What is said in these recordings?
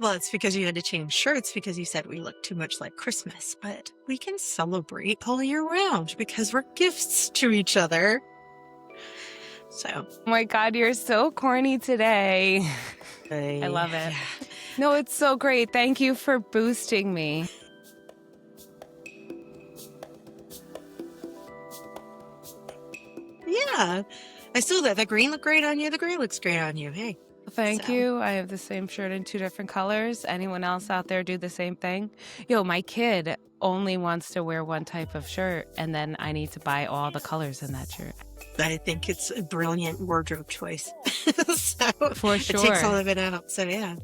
Well, it's because you had to change shirts because you said we look too much like Christmas, but we can celebrate all year round because we're gifts to each other. So, Oh my God, you're so corny today. I love it. yeah. No, it's so great. Thank you for boosting me. Yeah. I saw that. The green looked great on you. The gray looks great on you. Hey. Thank So. you. I have the same shirt in 2 different colors. Anyone else out there do the same thing? Yo, my kid only wants to wear one type of shirt, and then I need to buy all the colors in that shirt. I think it's a brilliant wardrobe choice. So For it takes all sure. of it out. So yeah.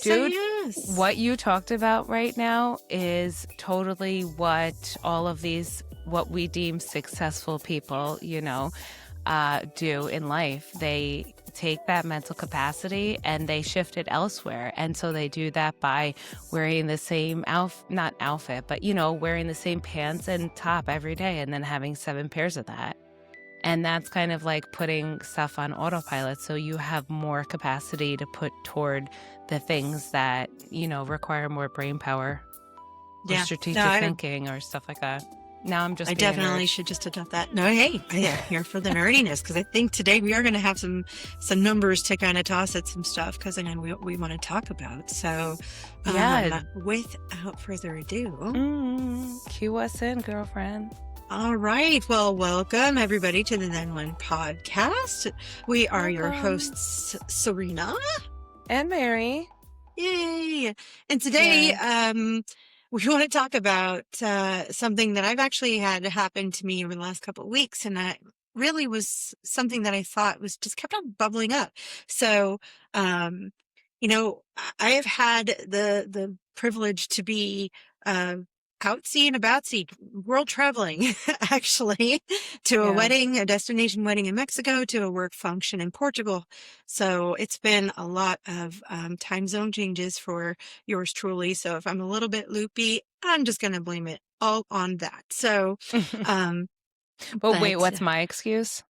Dude, yes. what you talked about right now is totally what all of these, what we deem successful people, do in life. They take that mental capacity and they shift it elsewhere. And so they do that by wearing the same not outfit, but wearing the same pants and top every day and then having 7 pairs of that. And that's kind of like putting stuff on autopilot. So you have more capacity to put toward the things that, require more brain power or Yeah. strategic No, thinking or stuff like that. Now I'm just I being a definitely nerd. should just adopt that. No, hey, I'm here for the nerdiness because I think today we are going to have some numbers to kind of toss at some stuff because I know we want to talk about. So, Yeah. without further ado, Cue us in, girlfriend. all right. Well, welcome everybody to the Then One podcast. We are your Welcome. hosts, Serina And Mary. Yay! And today, we want to talk about something that I've actually had happen to me over the last couple of weeks, and that really was something that I thought was just kept on bubbling up. So, I have had the privilege to be outsy and aboutsy, world traveling, actually, to a Yeah. wedding, a destination wedding in Mexico, to a work function in Portugal. So it's been a lot of time zone changes for yours truly. So if I'm a little bit loopy, I'm just going to blame it all on that. So, But wait, but what's my excuse?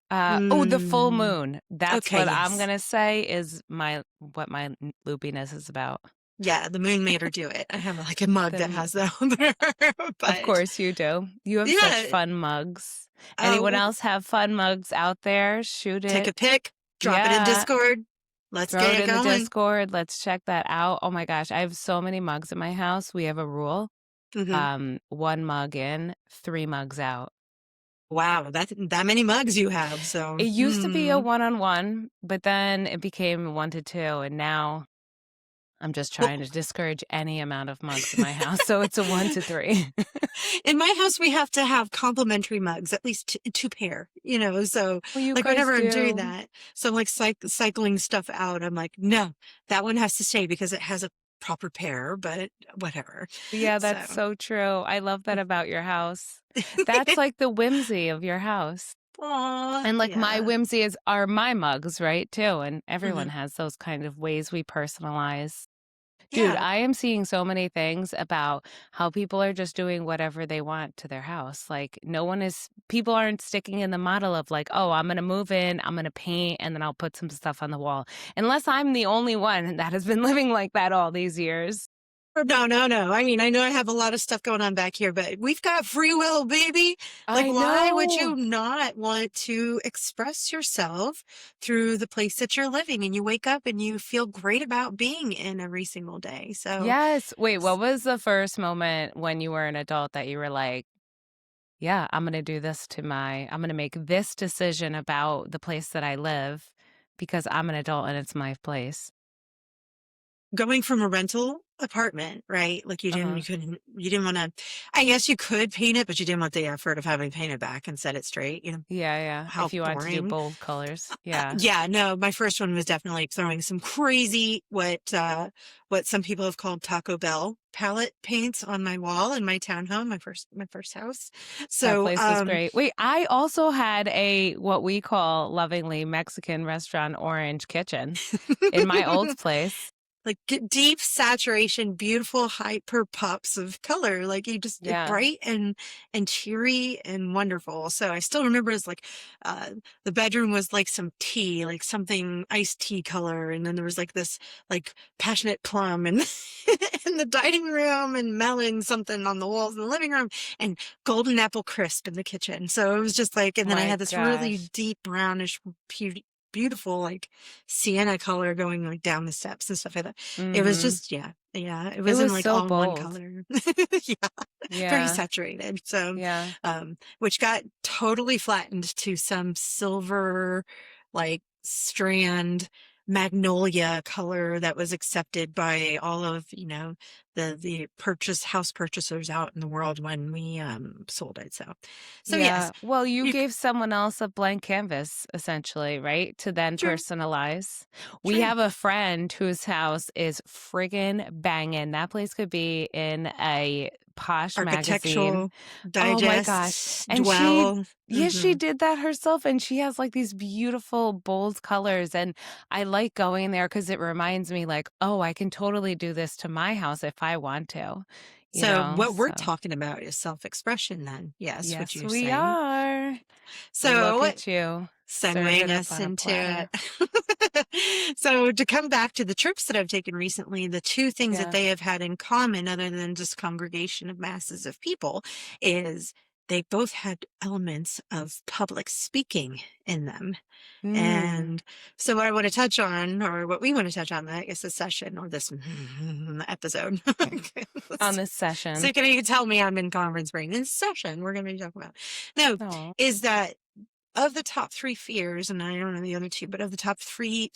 The full moon. That's okay, what I'm yes. gonna say is what my loopiness is about. Yeah, the moon made her do it. I have like a mug that Then, has that on there. of But course you do. You have such yeah, fun mugs. Anyone else have fun mugs out there? Shoot take a it. pic, drop it in Yeah. Discord. Let's Throw get it it in the going. Discord. Let's check that out. Oh my gosh, I have so many mugs in my house. We have a rule. Mm-hmm. 1 mug in, 3 mugs out. Wow, that's that many mugs you have. So It used to be a 1-on-1, but then it became 1 to 2, and now I'm just well, trying to discourage any amount of mugs in my house, so it's a 1 to 3. in my house, we have to have complimentary mugs, at least two pair, so Well, you like guys whenever I'm doing do. that, so I'm like cycling stuff out. I'm like, no, that one has to stay because it has a proper pair, but whatever. Yeah, So that's so true. I love that about your house. That's like the whimsy of your house. aw, And like my yeah. whimsy are my mugs, right? Too. And everyone Mhm. has those kind of ways we personalize. Dude, Yeah. I am seeing so many things about how people are just doing whatever they want to their house. Like people aren't sticking in the model of like, oh, I'm going to move in, I'm going to paint, and then I'll put some stuff on the wall. Unless I'm the only one that has been living like that all these years. No, no, no. I mean, I know I have a lot of stuff going on back here, but we've got free will, baby. Like, I why would you know. not want to express yourself through the place that you're living? And you wake up and you feel great about being in every single day. So, Yes. Wait, what was the first moment when you were an adult that you were like, yeah, I'm going to I'm going to make this decision about the place that I live because I'm an adult and it's my place? going from a rental apartment, right? Like you Uh-huh. didn't want to, I guess you could paint it, but you didn't want the effort of having to paint it back and set it straight. Yeah, yeah. How If you want to do boring. bold colors. Yeah. Yeah, no, my first one was definitely throwing some crazy, what some people have called Taco Bell palette paints on my wall in my townhome, my first house. That So, place was great. Wait, I also had what we call lovingly Mexican restaurant orange kitchen in my old place. like deep saturation, beautiful hyper pops of color. Like you just Yeah. bright and cheery and wonderful. So I still remember it's like uh the bedroom was like some tea, like something iced tea color, and then there was like this like passionate plum and in the dining room and melon something on the walls in the living room and golden apple crisp in the kitchen. So it was just like, and then I My had this really gosh. deep brownish beautiful like sienna color going like down the steps and stuff like that. It was Mhm. just, yeah, it It wasn't was like so all one bold. color. Yeah, very Yeah. saturated. So, Yeah. which got totally flattened to some silver, like strand magnolia color that was accepted by all of, the house purchasers out in the world when we sold it. So yes, Yeah. Well, you you gave someone else a blank canvas essentially, right? To then true, personalize. We true. have a friend whose house is friggin' banging. That place could be in a posh magazine. Architectural Oh my gosh. digest, And she dwell. yeah, she Hmm. did that herself and she has like these beautiful bold colors and I like going there cuz it reminds me like, "Oh, I can totally do this to my house if I want to." You So know? what we're So, talking about is self-expression then. Yes, what yes, you're we saying. are. Look So at you, segueing serving up us on a into platter. it. So to come back to the trips that I've taken recently, the two things that Yeah. they have had in common, other than just congregation of masses of people, is they both had elements of public speaking in them. Mm, And so what I want to touch on, or what we want to touch on, I guess, this session or this episode. on this session. So can you tell me I'm in conference brain? In session, we're going to be talking about. No, Oh. is that of the top three fears, and I don't know the other two, but of the top three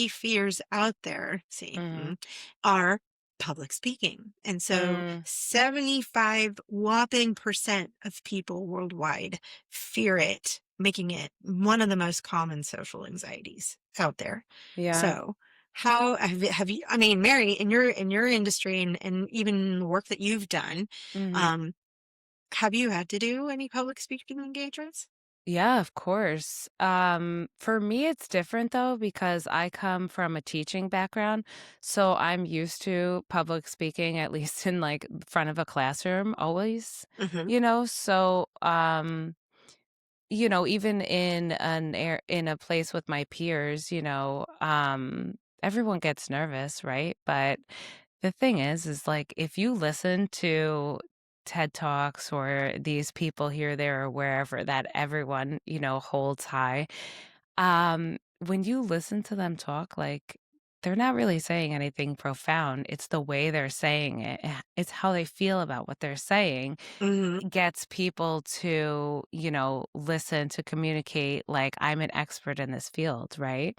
fears out there, see, Mhm. are public speaking. And so Mm, 75 whopping percent of people worldwide fear it, making it one of the most common social anxieties out there. yeah. So how have you, I mean, Mary, in your industry and even the work that you've done, Mhm. um, have you had to do any public speaking engagements? Yeah, of course. For me, it's different though, because I come from a teaching background. So I'm used to public speaking, at least in like front of a classroom always, Hmm. you know? So, even in a place with my peers, everyone gets nervous, right? But the thing is like if you listen to TED Talks or these people here, there, or wherever that everyone, holds high, when you listen to them talk, like they're not really saying anything profound. It's the way they're saying it. It's how they feel about what they're saying Hmm. gets people to, listen, to communicate like I'm an expert in this field, right?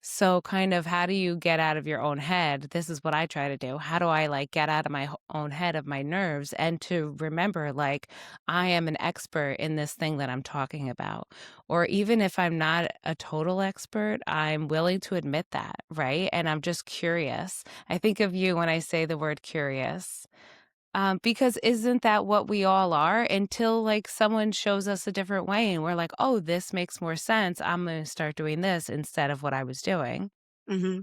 So kind of how do you get out of your own head? This is what I try to do. How do I like get out of my own head of my nerves and to remember like I am an expert in this thing that I'm talking about. Or even if I'm not a total expert, I'm willing to admit that, right? And I'm just curious. I think of you when I say the word curious. Because isn't that what we all are until like someone shows us a different way and we're like, oh, this makes more sense. I'm going to start doing this instead of what I was doing. Hmm.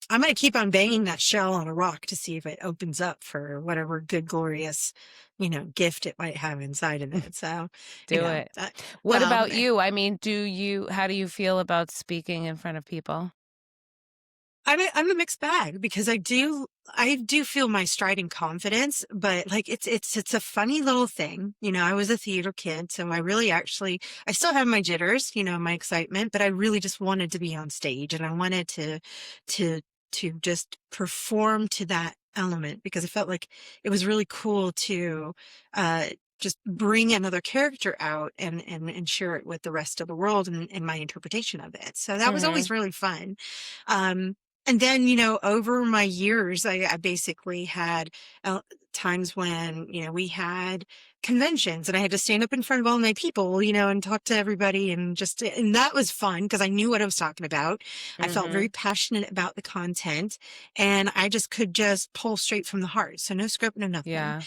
I'm going to keep on banging that shell on a rock to see if it opens up for whatever good, glorious, gift it might have inside of it. So, Do it. What well, about you? I mean, how do you feel about speaking in front of people? I'm a mixed bag because I do feel my stride in confidence, but like it's a funny little thing. I was a theater kid, so I really actually I still have my jitters, my excitement, but I really just wanted to be on stage and I wanted to to just perform to that element because I felt like it was really cool to uh just bring another character out and share it with the rest of the world and my interpretation of it. So that was Mhm. always really fun. Um, and then, over my years, I basically had uh, times when, we had conventions and I had to stand up in front of all my people, and talk to everybody and that was fun because I knew what I was talking about. I felt very Mhm. passionate about the content and I just could just pull straight from the heart. So no script, no nothing. Yeah.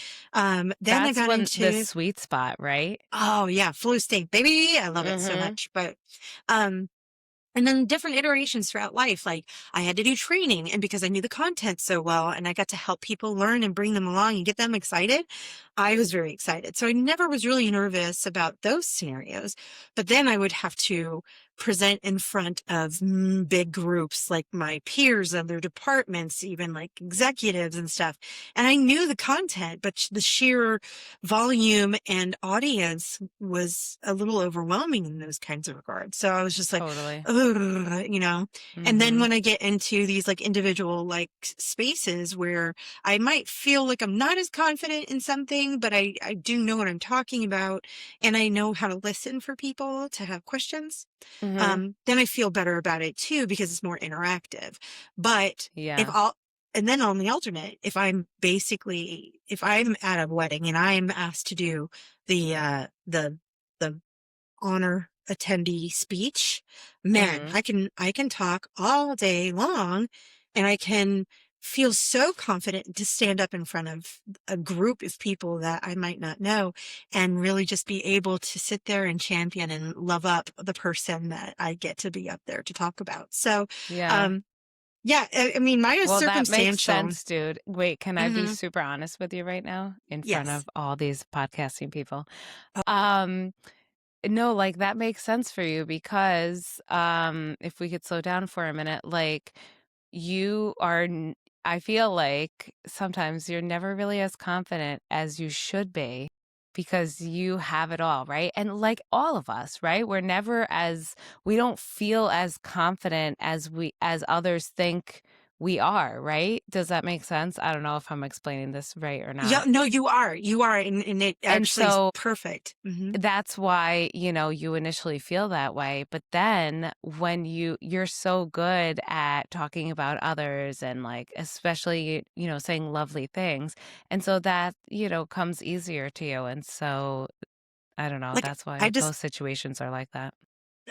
Then I That's got when the into, sweet spot, right? oh yeah, flu state, baby. I love it so Mhm. much. But, um, And then different iterations throughout life. Like I had to do training, and because I knew the content so well and I got to help people learn and bring them along and get them excited, I was very excited. So I never was really nervous about those scenarios. But then I would have to present in front of big groups like my peers, other departments, even like executives and stuff. And I knew the content, but the sheer volume and audience was a little overwhelming in those kinds of regards. So I was just like, Totally. ugh, you know. And then Mm-hmm. when I get into these like individual like spaces where I might feel like I'm not as confident in something, but I do know what I'm talking about, and I know how to listen for people to have questions, Mm-hmm. then I feel better about it too, because it's more interactive. But if Yeah. all, and then on the alternate, if I'm at a wedding and I'm asked to do the honor attendee speech, man, Mm-hmm. I can talk all day long, and I can feel so confident to stand up in front of a group of people that I might not know, and really just be able to sit there and champion and love up the person that I get to be up there to talk about. So, Yeah. um, yeah, I mean, mine is Well, that makes circumstantial. sense, dude. Wait, can I be Hmm. super honest with you right now in front of Yes. all these podcasting people? Oh, Um, no, like that makes sense for you because if we could slow down for a minute, like you are I feel like sometimes you're never really as confident as you should be because you have it all, right? And like all of us, right? We don't feel as confident as others think we are, right? Does that make sense? I don't know if I'm explaining this right or yeah, not. no, you are, and it And actually is so perfect. Hmm. that's why, you initially feel that way. But then when you're so good at talking about others and like, especially, saying lovely things. And so that, comes easier to you. And so I don't know. Like That's I why just most situations are like that.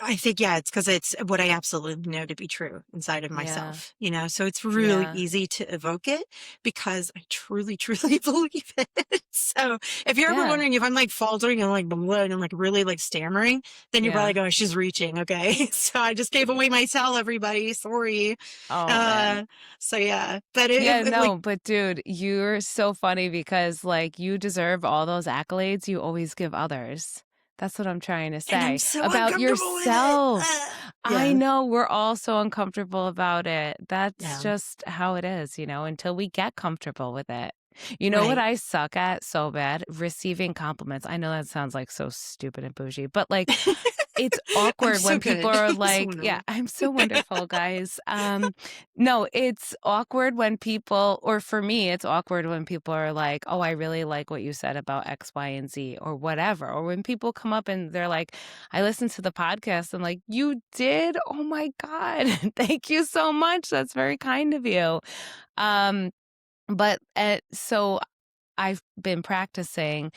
I think, yeah, it's because it's what I absolutely know to be true inside of Yeah. myself, you know? So it's really Yeah. easy to evoke it because I truly, truly believe it. So if you're ever Yeah. wondering if I'm like faltering and like blah, and I'm like really like stammering, then you're probably Yeah. going, she's reaching. Okay. So I just gave away my tell, everybody. Sorry. Oh, man. Uh, so yeah, but Yeah, like, no, but dude, you're so funny because like you deserve all those accolades you always give others. That's what I'm trying to and I'm say so about uncomfortable with it. yourself. I Yeah. know we're all so uncomfortable about it. That's Yeah. just how it is, until we get comfortable with it. You know what Right. I suck at so bad? Receiving compliments. I know that sounds like so stupid and bougie, but like it's I'm awkward so when people good. are I'm so like, "Yeah, wonderful. I'm so wonderful, guys." No, it's awkward when people or for me, it's awkward when people are like, "Oh, I really like what you said about X, Y, and Z," or whatever. Or when people come up and they're like, "I listened to the podcast." I'm like, "You did? Oh my God. Thank you so much. That's very kind of you." Um, but so I've been practicing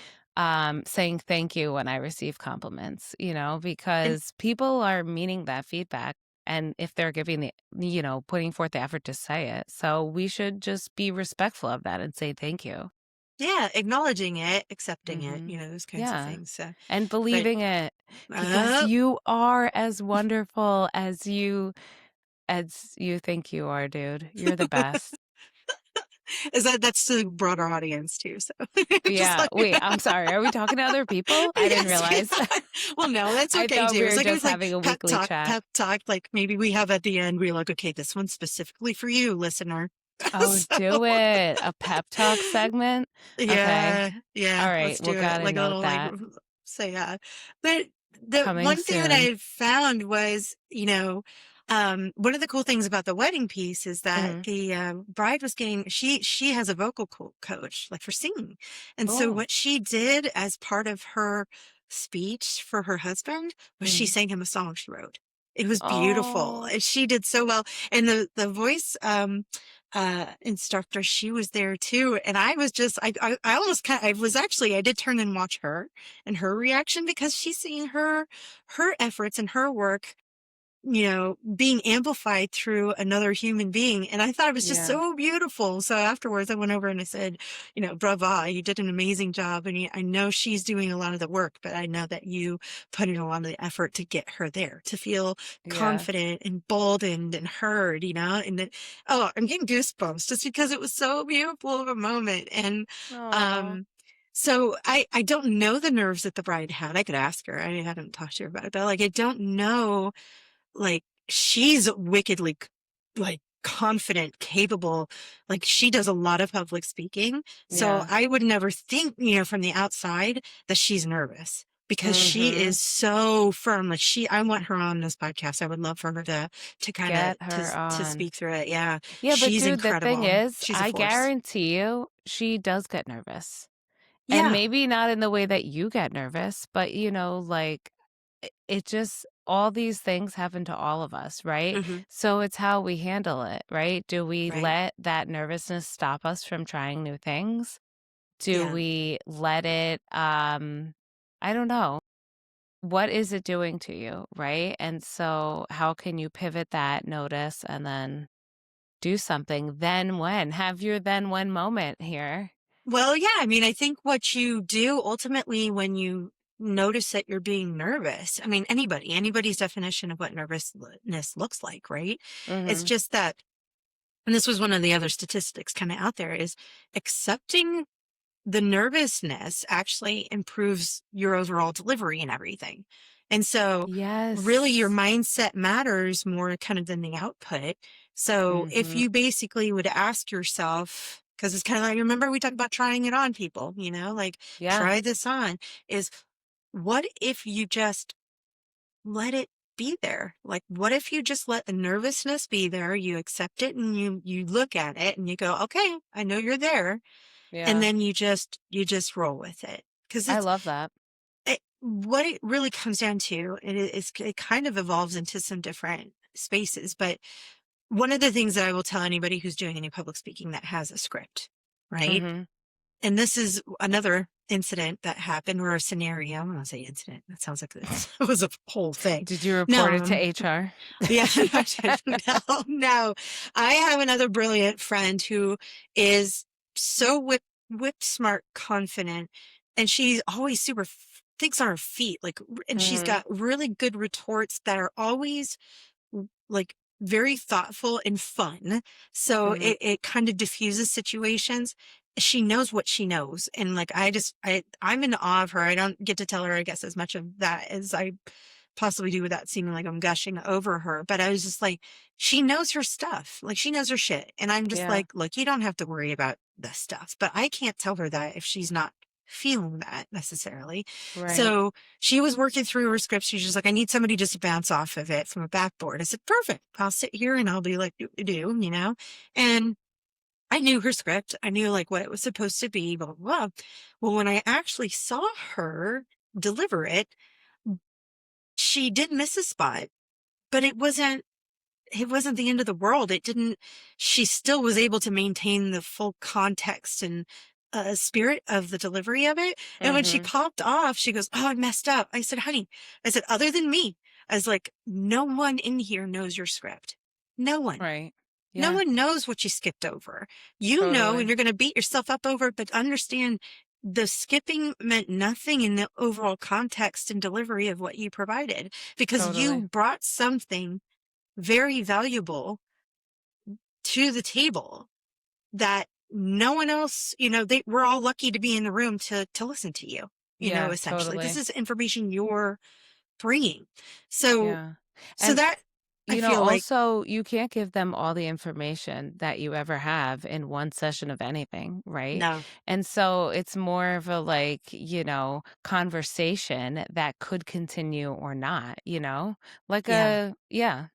saying thank you when I receive compliments, And because people are meaning that feedback. And if they're giving putting forth the effort to say it. So we should just be respectful of that and say thank you. yeah, acknowledging it, accepting it, Hmm. you know, those kinds of Yeah. things. So, And but believing it because uh, you are as wonderful as you think you are, dude. You're the best. is that's the broader audience too. So, just Yeah. like, Wait, I'm sorry. Are we talking to other people? I didn't yes, realize. yeah. Well, no, that's I okay thought too. we It's were like just it's like having a weekly chat. pep talk. Like maybe we have at the end, we're like, okay, this one's specifically for you, listener. Oh, So, do it. A pep talk segment? Okay. yeah, All yeah, right. let's We'll do it. gotta Like a note little like that. so yeah. But the Coming one thing that soon. I found was, one of the cool things about the wedding piece is that Hmm. the bride was getting she has a vocal coach like for singing, and so Oh. what she did as part of her speech for her husband was she Hmm. sang him a song she wrote. It was beautiful, Oh. and she did so well. And the voice instructor, she was there too, and I was just I almost kind I was actually I did turn and watch her and her reaction, because she's seeing her efforts and her work being amplified through another human being. And I thought it was just Yeah. so beautiful. So afterwards I went over and I said, brava, you did an amazing job. And I know she's doing a lot of the work, but I know that you put in a lot of the effort to get her there, to feel Yeah. confident and boldened and heard, and then, oh, I'm getting goosebumps just because it was so beautiful of a moment. And, Oh. um, so I don't know the nerves that the bride had. I could ask her. I hadn't talked to her about it, but like, I don't know, like, she's wickedly like confident, capable. Like, she does a lot of public speaking. So Yeah. I would never think, from the outside that she's nervous, because she Mm-hmm. is so firm. Like, I want her on this podcast. I would love for her to kind of Get her to on. speak through it. Yeah. Yeah, but She's dude, the thing incredible. is, She's a I force. guarantee you she does get nervous. And Yeah. maybe not in the way that you get nervous, but like it just all these things happen to all of us, right? Hmm. So it's how we handle it, right? Do we Right. let that nervousness stop us from trying new things? Do Yeah. we let it I don't know. What is it doing to you, right? And so how can you pivot that notice and then do something then when? Have your then when moment here. Well, yeah. I mean, I think what you do ultimately when you notice that you're being nervous, I mean, anybody's definition of what nervousness looks like, right? It's Mhm. just that, and this was one of the other statistics kind of out there, is accepting the nervousness actually improves your overall delivery and everything. And so really your Yes. mindset matters more kind of than the output. So if Mhm. you basically would ask yourself, because it's kind of like, remember we talked about trying it on people, like, Yeah. try this on, is what if you just let it be there? Like, what if you just let the nervousness be there, you accept it, and you look at it and you go, okay, I know you're there, and Yeah. then you just roll with it. Because I love that. what it really comes down to, it kind of evolves into some different spaces. But one of the things that I will tell anybody who's doing any public speaking that has a script, right? Mhm. And this is another incident that happened, or a scenario. I'm going to say incident. That sounds like it was a whole thing. Did you report No, it to HR? yeah, no, no. I have another brilliant friend who is so whip smart, confident, and she's always super thinks on her feet, like, and she's Mhm. got really good retorts that are always like very thoughtful and fun. So Mhm. it kind of diffuses situations. She knows what she knows. And like, I'm in awe of her. I don't get to tell her, I guess, as much of that as I possibly do without seeming like I'm gushing over her. But I was just like, she knows her stuff. Like, she knows her shit. And I'm just Yeah. like, look, you don't have to worry about this stuff. But I can't tell her that if she's not feeling that necessarily. Right. So she was working through her script. She's just like, I need somebody just to bounce off of it from a backboard. I said, perfect. I'll sit here and I'll be like, do. And I knew her script. I knew like what it was supposed to be, blah, blah, blah. Well, when I actually saw her deliver it, she did miss a spot, but it wasn't the end of the world. She still was able to maintain the full context and spirit of the delivery of it. And when she Mhm. popped off, she goes, oh, I messed up. I said, honey, other than me, I was like, no one in here knows your script. No one. Right. No Yeah. one knows what you skipped over. And Totally. you're going to beat yourself up over it, but understand the skipping meant nothing in the overall context and delivery of what you provided, because you Totally. brought something very valuable to the table that no one else, we're all lucky to be in the room to listen to you, Yeah, essentially. This totally. is information you're bringing. So, Yeah. so And that I feel like, also, you can't give them all the information that you ever have in one session of anything, right? no, And so it's more of a conversation that could continue or not, yeah, yeah, I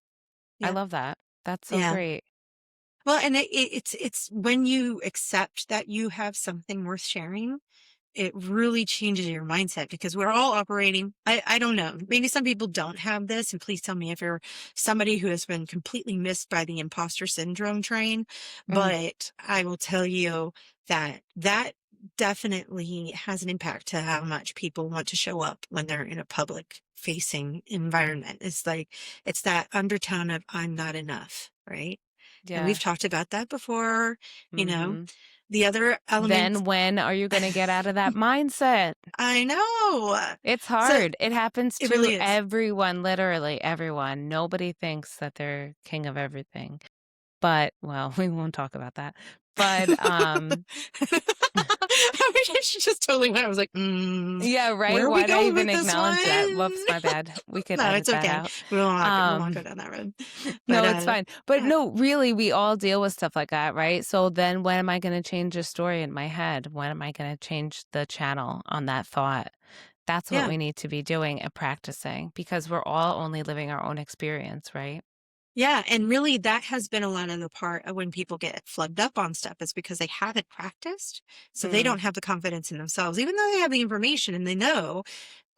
yeah, love that. That's so yeah. great. Well, and it's when you accept that you have something worth sharing, it really changes your mindset, because we're all operating. I don't know. Maybe some people don't have this, and please tell me if you're somebody who has been completely missed by the imposter syndrome train. Mm, But I will tell you that definitely has an impact to how much people want to show up when they're in a public facing environment. It's like, it's that undertone of I'm not enough, right? And we've talked Yes. about that before, you know. Mhm. The other element, Then when are you gonna get out of that mindset? I know. It's So hard. It happens it to really is. everyone, literally everyone. Nobody thinks that they're king of everything. But, well, we won't talk about that. But, I mean, she just totally went. I was like, yeah, right? where are we Why'd I going even with this one? acknowledge that? Whoops, my bad. We could No, edit it's that okay. out. We won't go Um, down that road. But no, it's fine. But yeah, no, really, we all deal with stuff like that, right? So then when am I gonna change a story in my head? When am I gonna change the channel on that thought? That's what yeah. we need to be doing and practicing because we're all only living our own experience, right? Yeah, and really that has been a lot of the part of when people get flubbed up on stuff is because they haven't practiced. So they Mm, don't have the confidence in themselves, even though they have the information and they know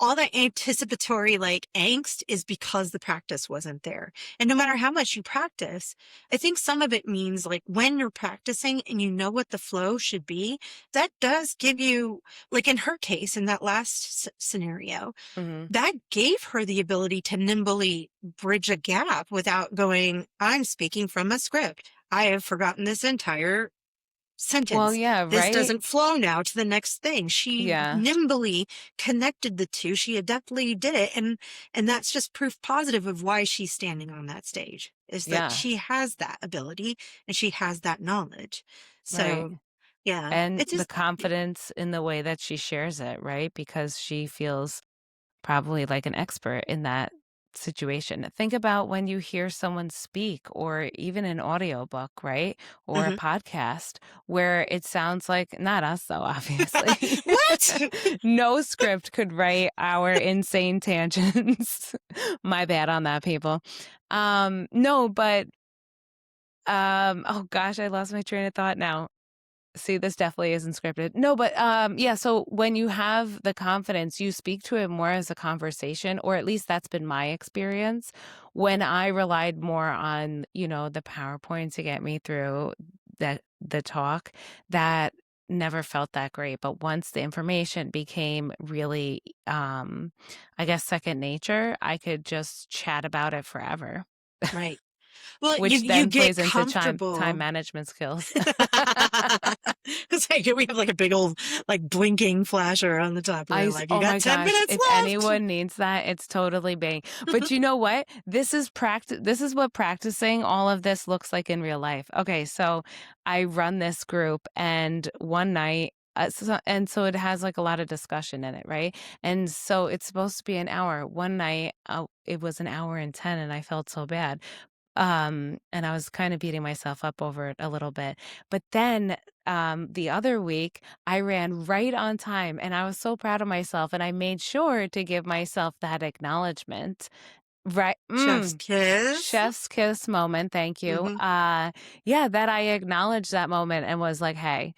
all that anticipatory like angst is because the practice wasn't there. And no matter how much you practice, I think some of it means like when you're practicing and you know what the flow should be, that does give you, like in her case, in that last scenario, mhm. that gave her the ability to nimbly bridge a gap without going, I'm speaking from a script. I have forgotten this entire Well, sentence. yeah, This right? doesn't flow now to the next thing. She Yeah, nimbly connected the two. She adeptly did it. And that's just proof positive of why she's standing on that stage, is that yeah, she has that ability and she has that knowledge. right. So yeah, And it's the just, confidence in the way that she shares it, right? Because she feels probably like an expert in that situation. Think about when you hear someone speak or even an audiobook, right? Or a mhm. podcast where it sounds like not us though, obviously. What? No script could write our insane tangents. My bad on that, people. No, but oh gosh, I lost my train of thought now. See, this definitely isn't scripted. No, but yeah, so when you have the confidence, you speak to it more as a conversation, or at least that's been my experience. When I relied more on, the PowerPoint to get me through the talk, that never felt that great. But once the information became really I guess second nature, I could just chat about it forever, Right. Well, you which you then get plays into time comfortable. management skills. It's like we have like a big old like blinking flasher on the top of there, like you Oh got my 10 gosh, minutes if left. anyone needs that, it's totally Bing. But you know what? This is what practicing all of this looks like in real life. Okay, so I run this group and one night so it has like a lot of discussion in it, right? And so it's supposed to be an hour. One night, it was an hour and 10 and I felt so bad. And I was kind of beating myself up over it a little bit. But then the other week, I ran right on time and I was so proud of myself. And I made sure to give myself that acknowledgement. Right. Chef's kiss. Chef's kiss moment. Thank you. Hmm. Yeah, that I acknowledged that moment and was like, hey,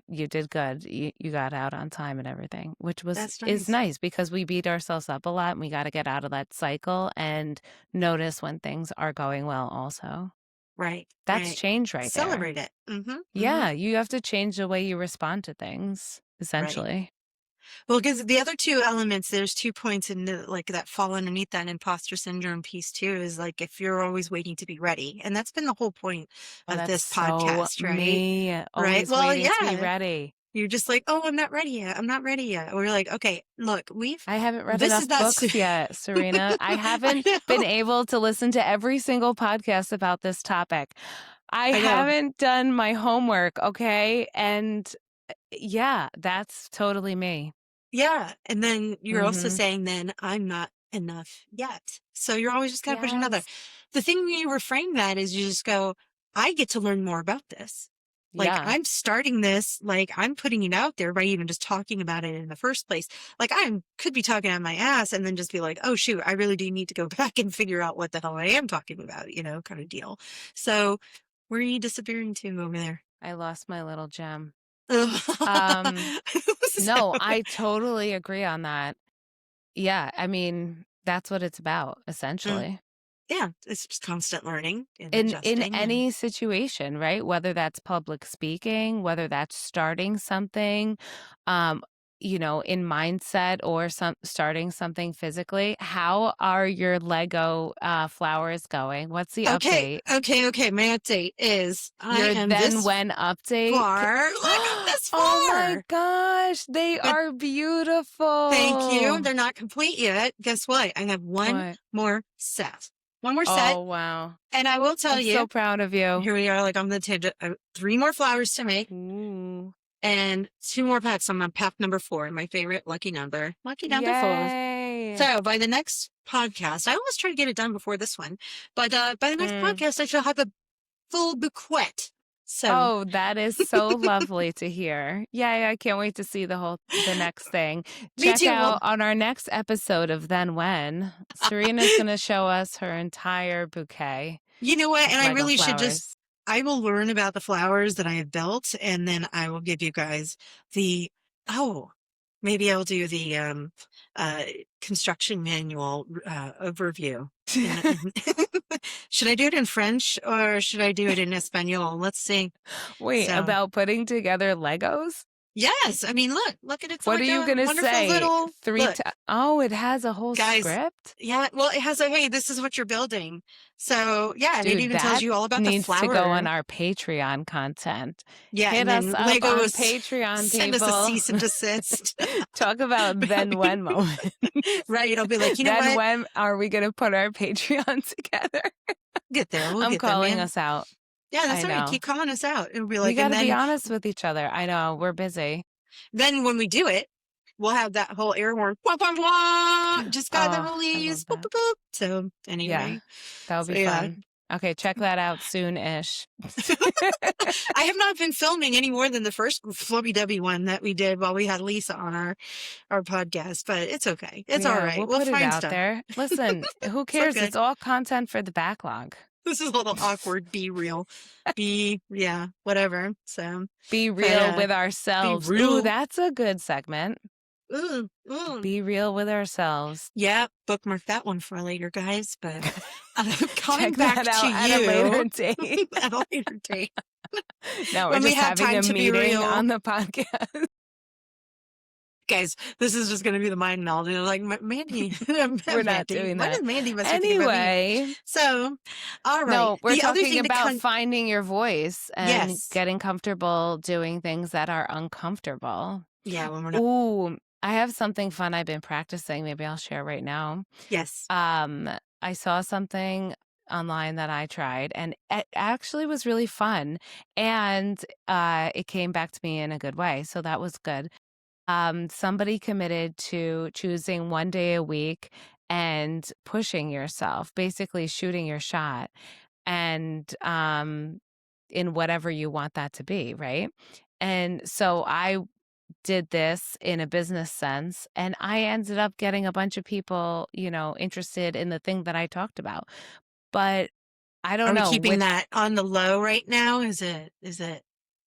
you did good. You got out on time and everything, which That's is nice. nice because we beat ourselves up a lot and we got to get out of that cycle and notice when things are going well also. Right, That's right. change right there. Celebrate it. Hmm. Hmm. Yeah, you have to change the way you respond to things, Right. essentially. Well, because the other two elements, there's 2 points in the like, that fall underneath that imposter syndrome piece too, is like, if you're always waiting to be ready, and that's been the whole point Oh, of that's this so podcast, right? me, Right? always Well, waiting to be yeah. ready. You're just like, "Oh, I'm not ready yet. I'm not ready yet." We're like, "Okay, look, I haven't read this is enough not books yet, Serena. I I haven't been know. able to listen to every single podcast about this topic. I I know. haven't done my homework, okay? And yeah, that's totally me. Yeah, and then you're also Mhm. saying then, "I'm not enough yet." So you're always just kinda pushing another. Yes. The thing you reframe that is you just go, "I get to learn more about this." Like, Yeah. I'm starting this, like, I'm putting it out there by even just talking about it in the first place. Like, I could be talking out my ass and then just be like, "Oh, shoot, I really do need to go back and figure out what the hell I am talking about," kinda deal. So, where are you disappearing to over there? I lost my little gem. Um, So no, I totally agree on that. Yeah, I mean, that's what it's about, mm, essentially. Yeah, it's just constant learning and in adjusting. any situation, right? Whether that's public speaking, whether that's starting something, um, in mindset or starting something physically. How are your Lego flowers going? What's the Okay, update? okay. My update is I Your am then this when update? far. Look, I'm this far. Oh my gosh, they But are beautiful. thank you. They're not complete yet. Guess what? I have one What? more set. One more set. Oh wow. And I will tell I'm you, so proud of you. here we are, like on the tangent. 3 more flowers to make. Ooh. And 2 more packs. I'm on pack number 4, my favorite lucky number. Lucky number 4. Yay. So by the next podcast, I always try to get it done before this one, but by the next podcast, I shall have a full bouquet. So Oh, that is so lovely to hear. Yeah, I can't wait to see the next thing. Me Check too. out on our next episode of Then When, Serena's going to show us her entire bouquet. You know what? And I really should flowers. I will learn about the flowers that I have built, and then I will give you guys maybe I'll do the construction manual overview. Should I do it in French or should I do it in Espanol? Let's see. Wait, about putting together Legos? Yes. I mean, look at it. What like are you going to say? It has a whole script? Yeah. Well, it has hey, this is what you're building. So yeah, Dude, it even tells you all about the flower. Needs to go on our Patreon content. Yeah. Hit us up Lego on Patreon, send people. us a cease and desist. Talk about then when moment. Right. It'll be like, you know then what? When are we going to put our Patreon together? Get there. I'm calling us out. Yeah, that's all right. Keep calling us out. It'll be like, we got to be honest with each other. I know we're busy. Then when we do it, we'll have that whole air horn. Wah, wah, wah, just got the release. Boop, boop, boop. So anyway, yeah, that'll be fun. Okay, check that out soon-ish. I have not been filming any more than the first Flubby Dubby one that we did while we had Lisa on our podcast, but it's okay. It's all right. We'll put it out stuff there. Listen, who cares? It's all content for the backlog. This is a little awkward. Be real. Whatever. So be real with ourselves. Be real. Ooh, that's a good segment. Be real with ourselves. Yeah, bookmark that one for later, guys. But coming Check back that out to you at a later date. At a later date. No, we're just having a meeting on the podcast. Guys, this is just going to be the mind meld. Like, Mandy. We're not doing that. What is Mandy anyway. So, all right. No, we're talking about finding your voice and getting comfortable doing things that are uncomfortable. Yeah, when we're not. Ooh, I have something fun I've been practicing. Maybe I'll share right now. Yes. I saw something online that I tried, and it actually was really fun. And it came back to me in a good way. So that was good. Somebody committed to choosing one day a week and pushing yourself, basically shooting your shot, and in whatever you want that to be, right? And so I did this in a business sense, and I ended up getting a bunch of people, interested in the thing that I talked about. But I don't know. Are we keeping that on the low right now? Is it?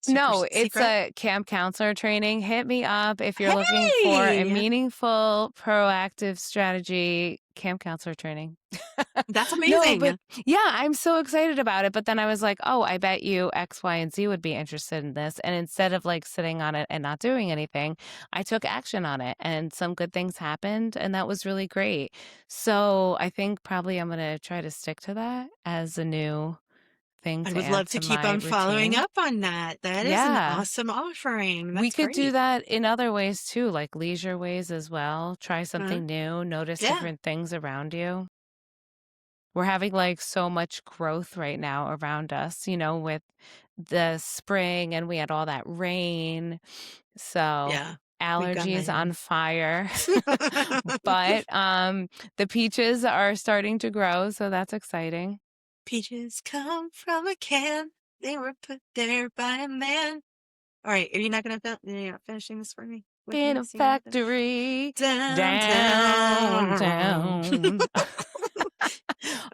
No, it's a camp counselor training. Hit me up if you're looking for a meaningful, proactive strategy camp counselor training. That's amazing. No, but yeah, I'm so excited about it. But then I was like, oh, I bet you X, Y, and Z would be interested in this. And instead of like sitting on it and not doing anything, I took action on it and some good things happened. And that was really great. So I think probably I'm going to try to stick to that as a new thing. I would love to keep on following up on that. That is an awesome offering. We could do that in other ways too, like leisure ways as well. Try something new, notice different things around you. We're having like so much growth right now around us, with the spring, and we had all that rain. So allergies on fire. But the peaches are starting to grow, so that's exciting. Peaches come from a can. They were put there by a man. All right. Are you not going to finishing this for me? In a factory downtown.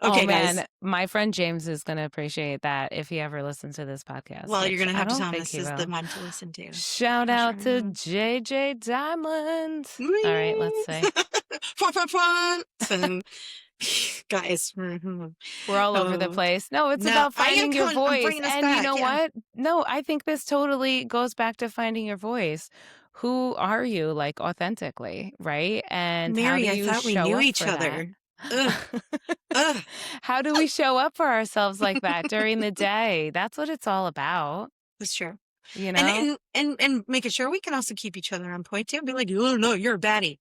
Okay, man. Guys. My friend James is going to appreciate that if he ever listens to this podcast. Well, you're going to have to tell him this is the one to listen to. Shout out to JJ Diamond. All right, let's say. Guys. We're all over the Oh, place. No, it's no, about finding your I'm voice. bringing us And you back. know Yeah. what? No, I think this totally goes back to finding your voice. Who are you, like, authentically, right? And how do Mary, I you thought we show knew up each for that? other. Ugh, ugh. How do we show up for ourselves like that during the day? That's what it's all about, That's true. you And know? making sure we can also keep each other on point too. Be like, oh no, you're a baddie.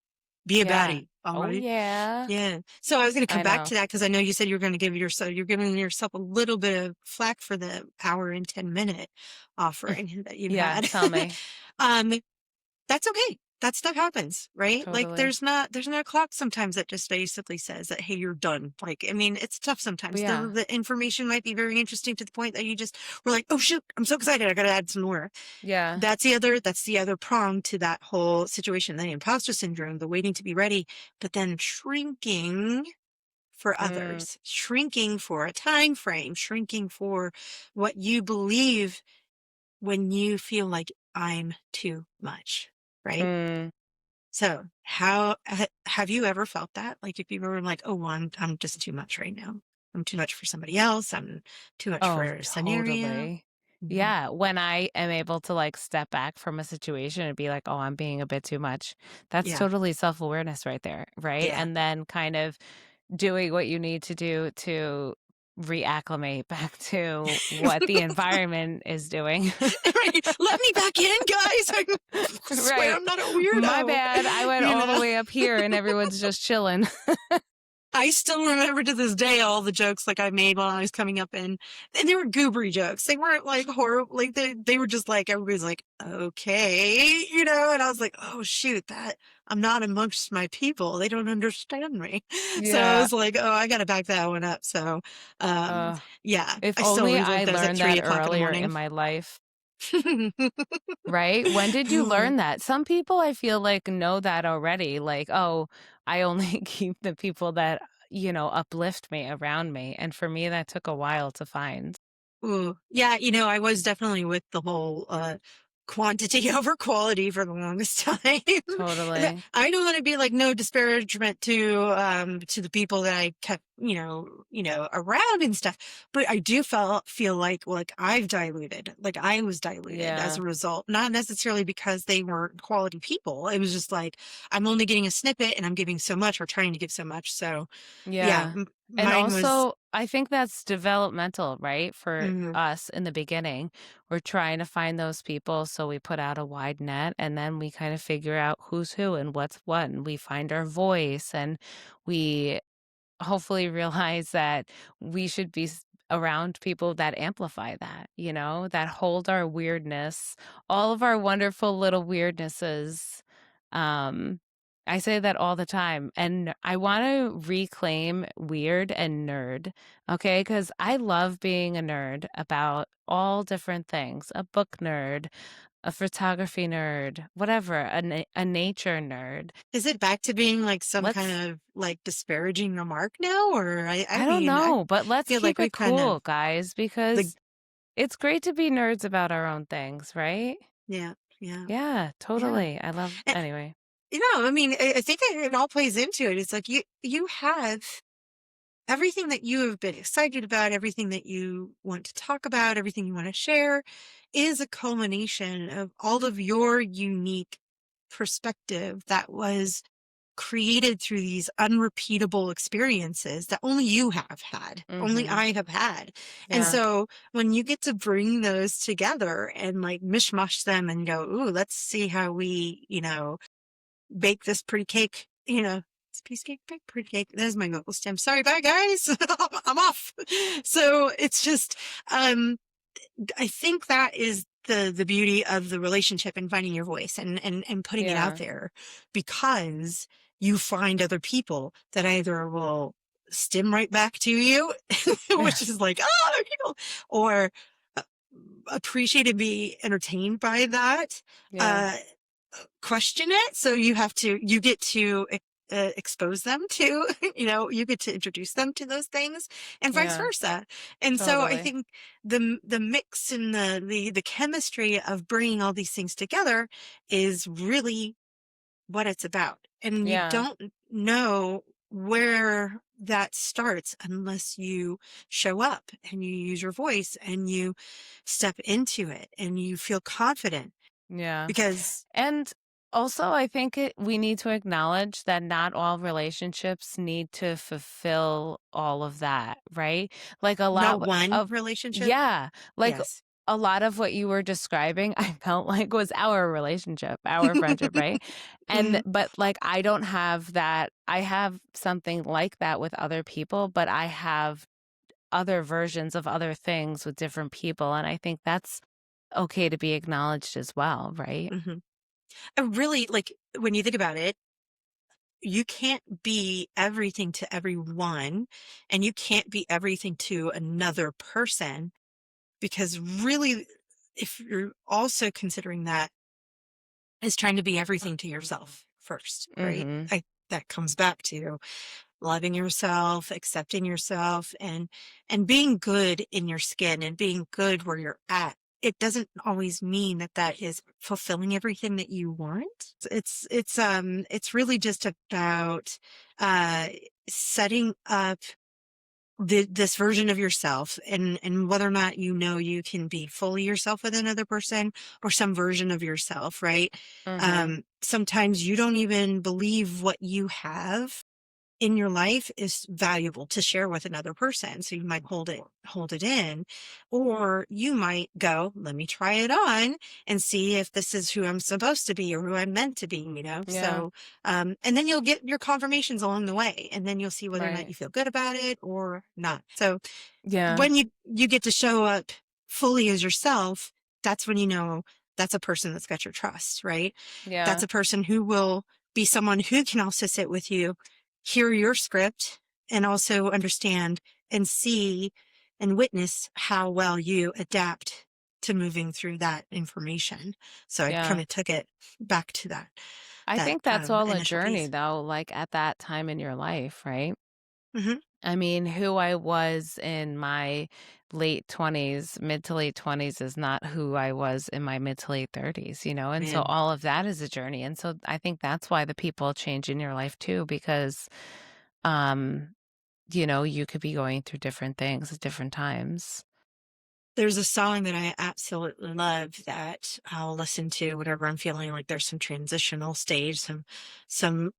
Be a Yeah. baddie. All Oh, right. yeah. Yeah. So I was going to come I back know. to that because I know you said you were going to you're giving yourself a little bit of flack for the hour and 10-minute offering that you Yeah, had. tell me. um, that's okay. That stuff happens, right? Like Totally. there's no clock sometimes that just basically says that, hey, you're done. Like, I mean, it's tough sometimes. Yeah. The information might be very interesting to the point that you just were like, oh shoot, I'm so excited. I gotta add some more. Yeah. That's the other prong to that whole situation, the imposter syndrome, the waiting to be ready, but then shrinking for Mm, others, shrinking for a time frame, shrinking for what you believe when you feel like I'm too much, right? mm. So have you ever felt that? Like if you were like, oh, I'm just too much right now. I'm too much for somebody else. I'm too much for Oh, a scenario. totally. Mhm. Yeah, when I am able to, like, step back from a situation and be like, "Oh, I'm being a bit too much." That's Yeah. totally self-awareness right there, right? Yeah. And then kind of doing what you need to do to reacclimate back to what the environment is doing. Right. Let me back in, guys. I swear Right. I'm not a My weirdo. bad, I went You all the know? way up here and everyone's just chilling. I still remember to this day all the jokes like I made while I was coming up in, and they were goobery jokes. They weren't like horrible. Like they were just like everybody's like, okay, you know. And I was like, oh shoot, that I'm not amongst my people. They don't understand me. So I Yeah. was like, oh, I got to back that one up. So, um, Uh, yeah, if I still only relive I those at learned three that o'clock in the earlier in morning. my life. Right? When did you learn that? Some people I feel like know that already. Like, oh, I only keep the people that, uplift me around me. And for me, that took a while to find. Ooh, yeah, I was definitely with the whole quantity over quality for the longest time. And Totally. I don't want to be like no disparagement to the people that I kept, around and stuff, but I do feel like I've diluted, like I was diluted as Yeah. a result, not necessarily because they weren't quality people. It was just like I'm only getting a snippet and I'm giving so much or trying to give so much. So yeah, Yeah. And mine was also, I think that's developmental, right? For mm, us in the beginning, we're trying to find those people. So we put out a wide net and then we kind of figure out who's who and what's what. And we find our voice and we hopefully realize that we should be around people that amplify that, that hold our weirdness, all of our wonderful little weirdnesses. Um, I say that all the time. And I want to reclaim weird and nerd, okay? Because I love being a nerd about all different things, a book nerd, a photography nerd, whatever, a nature nerd. Is it back to being like some kind Let's of like disparaging remark now? Or I I don't mean, I know, but let's feel like keep we it kind of cool, guys, the because it's great to be nerds about our own things, right? yeah, yeah, Yeah, yeah. totally. I love And, anyway. I mean, I think it all plays into it. It's like you have everything that you have been excited about, everything that you want to talk about, everything you want to share is a culmination of all of your unique perspective that was created through these unrepeatable experiences that only you have had, only Mhm. I have had. And Yeah. so when you get to bring those together and like mishmash them and go, ooh, let's see how we, bake this pretty cake, it's a piece of cake, bake pretty cake. There's my vocal stem. Sorry, bye guys. I'm off. So it's just, um, I think that is the beauty of the relationship and finding your voice and putting it out Yeah. there because you find other people that either will stim right back to you, which is like, oh, other people, or uh, appreciate and be entertained by that. Yeah. Uh, question it. So you get to expose them to, you get to introduce them to those things and vice Yeah. versa. And so I Totally. think the mix and the chemistry of bringing all these things together is really what it's about. And you Yeah. don't know where that starts unless you show up and you use your voice and you step into it and you feel confident Yeah. because And also, I think we need to acknowledge that not all relationships need to fulfill all of that, right? Like a not lot one of, relationship. yeah, like Yes. a lot of what you were describing, I felt like was our relationship, our friendship, right? And, Mhm. but like, I don't have that. I have something like that with other people, but I have other versions of other things with different people. And I think that's okay to be acknowledged as well, right? Mhm. And really, like, when you think about it, you can't be everything to everyone, and you can't be everything to another person because really, if you're also considering that as trying to be everything to yourself first, right? Mm-hmm. That comes back to loving yourself, accepting yourself, and being good in your skin and being good where you're at. It doesn't always mean that that is fulfilling everything that you want. It's really just about uh setting up this version of yourself and whether or not you know you can be fully yourself with another person or some version of yourself, right? Mm-hmm. Sometimes you don't even believe what you have in your life is valuable to share with another person. So you might hold it in, or you might go, let me try it on and see if this is who I'm supposed to be or who I'm meant to be, you know? Yeah. So, and then you'll get your confirmations along the way, and then you'll see whether or not Right. you feel good about it or not. So Yeah. when you get to show up fully as yourself, that's when you know that's a person that's got your trust, right? That's Yeah. a person who will be someone who can also sit with you, hear your script, and also understand and see and witness how well you adapt to moving through that information. So I kind Yeah. of took it back to I that think that's all a initial journey piece. though, like at that time in your life, right? Hmm. I mean, who I was in my late 20s, mid to late 20s is not who I was in my mid to late 30s, you know? And so Man, all of that is a journey. And so I think that's why the people change in your life too, because, um, you could be going through different things at different times. there's a song that I absolutely love that I'll listen to whenever I'm feeling like there's some transitional stage, some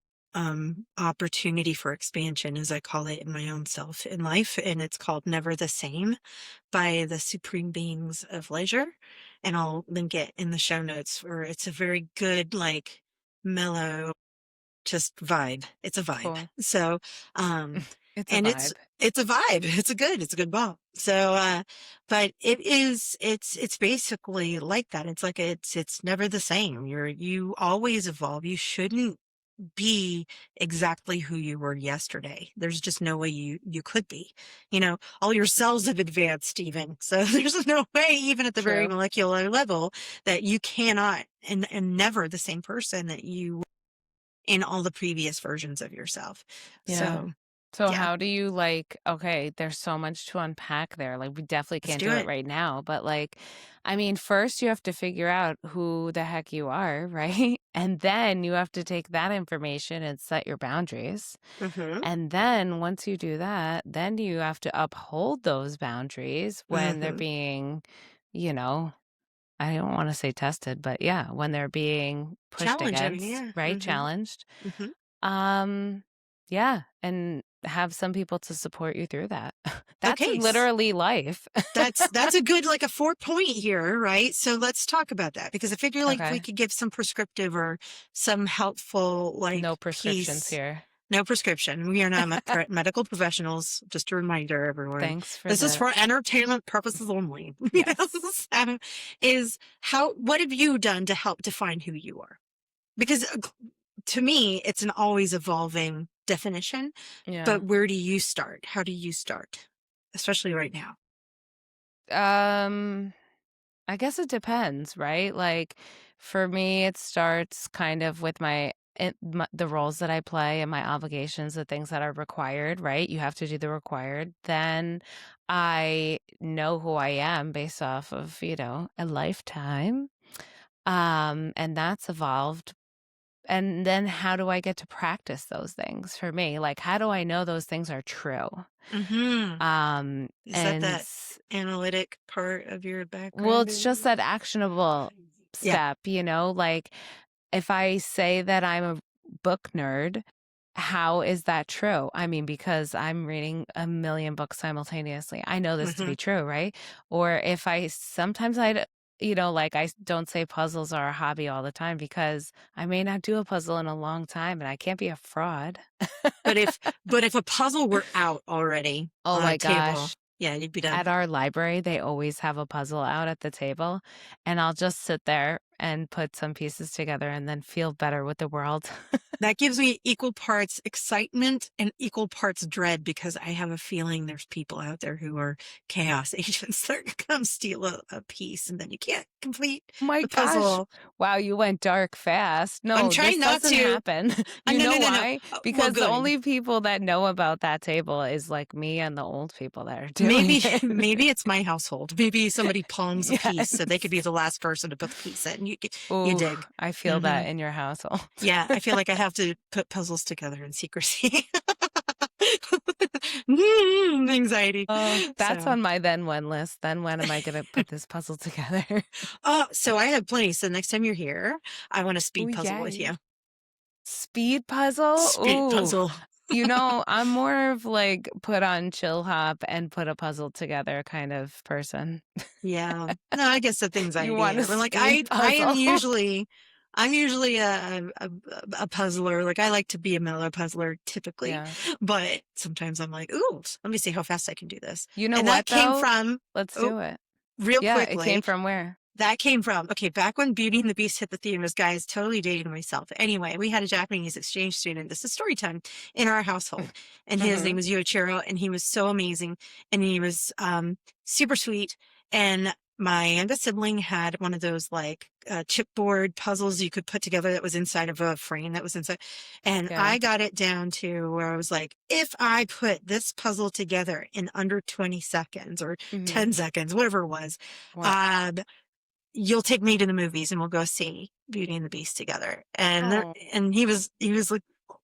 opportunity for expansion, as I call it in my own self in life. And it's called Never the Same by the Supreme Beings of Leisure. And I'll link it in the show notes where it's a very good, like mellow just vibe. It's a vibe. Cool. So, um, It's a and vibe. it's a vibe. It's a good ball. So, but it's basically like that. It's like it's never the same. You always evolve. You shouldn't be exactly who you were yesterday. There's just no way you could be. You know, all your cells have advanced even. So there's no way, even at the very True. molecular level, that you cannot and never the same person that you in all the previous versions of yourself. Yeah. So, So yeah, how do you like, okay, there's so much to unpack there. Like we definitely let's can't do do it it. right now, but like I mean, first you have to figure out who the heck you are, right? And then you have to take that information and set your boundaries. Mhm. And then once you do that, then you have to uphold those boundaries when they're Mhm. being, you know, I don't want to say tested, but yeah, when they're being pushed Challenging, against, yeah. right? Mhm. Challenged. Mhm. Um, yeah, and have some people to support you through that. That's Okay, literally life. that's a good like a 4 point here, right? So let's talk about that because I figure like we Okay. could give some prescriptive or some helpful No like prescriptions piece. here. No prescription. We are not medical professionals. Just a reminder, everyone. Thanks for This is the for entertainment purposes only. You know, yes. so is how, what have you done to help define who you are? Because to me, it's an always evolving definition, Yeah. but where do you start? How do you start? Especially right now. Um, I guess it depends, right? Like for me, it starts kind of with the roles that I play and my obligations, the things that are required, right? You have to do the required. Then I know who I am based off of, a lifetime. And that's evolved and then how do I get to practice those things for me? Like, how do I know those things are true? Mm-hmm. Is that And that analytic part of your well, background? it's just that actionable Yeah. step, like if I say that I'm a book nerd, how is that true? I mean, because I'm reading a million books simultaneously. I know this to Mm-hmm. be true, right? Or if I sometimes like I don't say puzzles are a hobby all the time because I may not do a puzzle in a long time and I can't be a fraud. But if a puzzle were out already Oh on a my table, gosh. yeah, you'd be At done. our library, they always have a puzzle out at the table, and I'll just sit there and put some pieces together and then feel better with the world. That gives me equal parts excitement and equal parts dread because I have a feeling there's people out there who are chaos agents that are going to come steal a piece and then you can't complete Oh my the gosh. puzzle. Wow, you went dark fast. I'm No, this trying not doesn't to. happen. No, You no, know no, no. why? Well, Because the good. only people that know about that table is like me and the old people that are doing Maybe, it. maybe it's my household. Maybe somebody palms a piece so they could be Yes. the last person to put the piece in. You Ooh, dig. I feel Hmm. that in your household. Yeah, I feel like I have to put puzzles together in secrecy. Anxiety. Oh, that's So, on my then when list. Then when am I going to put this puzzle together? so I have plenty. So next time you're here, I want a Ooh, speed puzzle with yay. you. Speed puzzle? Speed Ooh. puzzle. I'm more of like put on chill hop and put a puzzle together kind of person. Yeah. No, I guess that's You want a anxiety. But like speed puzzle? I'm usually a puzzler. Like I like to be a mellow puzzler typically, Yeah. but sometimes I'm like, ooh, let me see how fast I can do this. You know And that what came though? from, Let's oh, do it. real Yeah, it came quickly. from where? That came from, okay, back when Beauty and the Beast hit the theaters, guys, totally dating myself. Anyway, we had a Japanese exchange student. This is story time in our household. And his name Mm-hmm. was Yoichiro, and he was so amazing. And he was super sweet. And my youngest sibling had one of those like chipboard puzzles you could put together that was inside of a frame that was inside. And Yeah. I got it down to where I was like, if I put this puzzle together in under 20 seconds or Mm-hmm. 10 seconds, whatever it was, What? um, you'll take me to the movies and we'll go see Beauty and the Beast together. Oh, And he was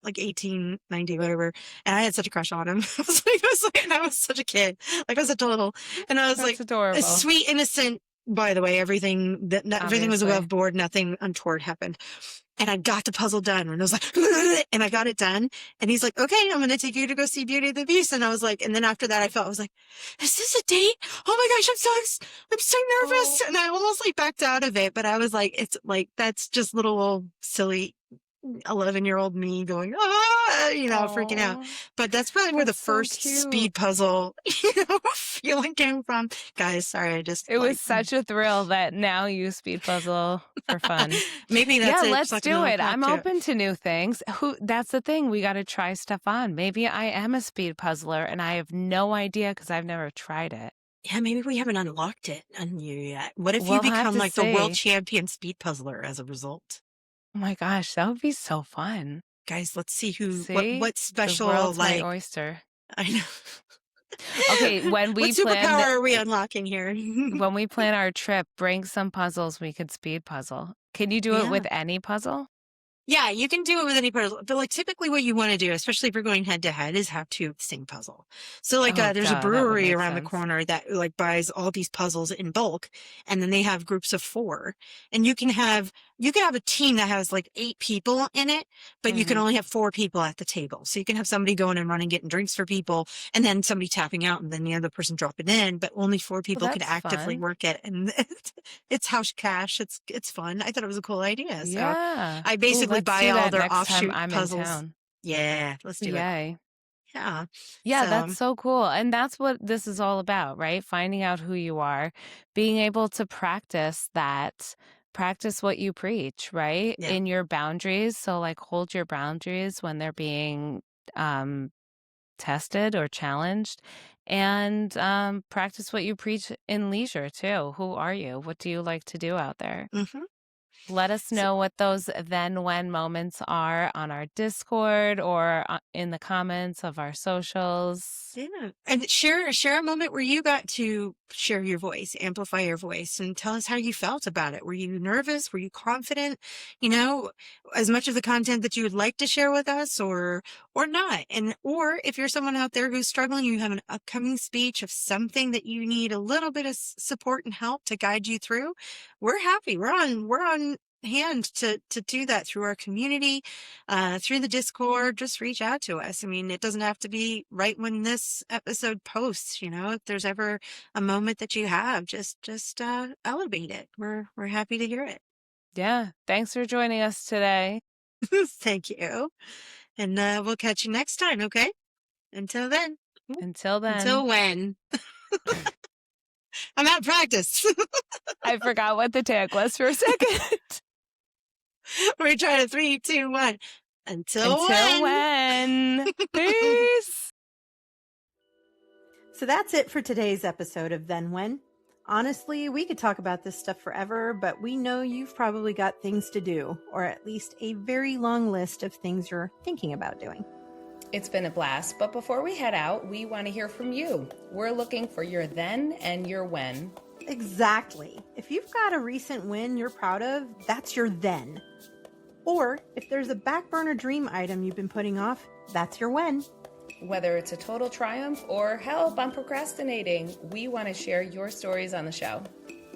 like 18, 19, whatever. And I had such a crush on him. I was like, and I was such a kid. Like I was such a little, and I was that's like a adorable. sweet, innocent, by the way, everything was Obviously. above board. Nothing untoward happened. And I got the puzzle done and I was like, and I got it done. And he's like, okay, I'm going to take you to go see Beauty and the Beast. And I was like, and then after that, I was like, is this a date? Oh my gosh, I'm so Oh. nervous. And I almost like backed out of it, but I was like, it's like, that's just little old silly 11-year-old me going, freaking out. Oh, But that's probably where the that's so first cute. speed puzzle, feeling came from. Guys, sorry, I just It like, was such a thrill that now you speed puzzle for fun. maybe that's Yeah, it. let's Sucking do on a it. cock I'm to it. open to new things. That's the thing. We got to try stuff on. Maybe I am a speed puzzler and I have no idea because I've never tried it. Yeah, maybe we haven't unlocked it on you yet. What if you We'll have become to like the world see. champion speed puzzler as a result? Oh my gosh, that would be so fun. Guys, let's see who See? what The special world's my like oyster. I know. Okay, What superpower are we unlocking here? when we plan our trip, bring some puzzles we could speed puzzle. Can you do it Yeah. with any puzzle? Yeah, you can do it with any puzzle, but like typically what you want to do, especially if you're going head to head, is have two sing puzzle. So like Oh, there's a duh, that would brewery make around the sense. corner that like buys all these puzzles in bulk, and then they have groups of 4, and you can have a team that has like 8 people in it, but you can Mm-hmm. only have 4 people at the table. So you can have somebody going and running, getting drinks for people, and then somebody tapping out, and then the other person dropping in, but only 4 Well, people could that's actively fun. work it, and it's house cash. It's fun. I thought it was a cool idea. So Yeah. I Ooh, basically let's buy do all that their next time offshoot I'm in puzzles. town. Yeah, let's do it. Yay. Yeah. Yeah, that's So, so cool. And that's what this is all about, right? Finding out who you are, being able to practice what you preach, right? yeah. In your boundaries. So, like, hold your boundaries when they're being um, tested or challenged, and practice what you preach in leisure, too. Who are you? What do you like to do out there? Hmm. Let us know what those then when moments are on our Discord or in the comments of our socials. Yeah. And share a moment where you got to share your voice, amplify your voice, and tell us how you felt about it. Were you nervous? Were you confident? You know, as much of the content that you would like to share with us or not. And or if you're someone out there who's struggling, you have an upcoming speech of something that you need a little bit of support and help to guide you through, we're happy. We're on hand to do that through our community, through the Discord. Just reach out to us. I mean, it doesn't have to be right when this episode posts. If there's ever a moment that you have, just elevate it. We're happy to hear it. Yeah. Thanks for joining us today. Thank you. And we'll catch you next time. Okay. Until then. Until when? I'm out of practice. I forgot what the tag was for a second. We're trying to 3, 2, 1. Until when? Peace. So that's it for today's episode of Then When. Honestly, we could talk about this stuff forever, but we know you've probably got things to do, or at least a very long list of things you're thinking about doing. It's been a blast, but before we head out, we want to hear from you. We're looking for your then and your when. Exactly. If you've got a recent win you're proud of, that's your then. Or if there's a back burner dream item you've been putting off, that's your when. Whether it's a total triumph or help, I'm procrastinating, we want to share your stories on the show.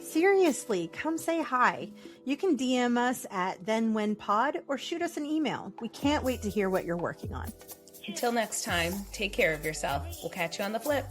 Seriously, come say hi. You can DM us at thenwhenpod or shoot us an email. We can't wait to hear what you're working on. Until next time, take care of yourself. We'll catch you on the flip.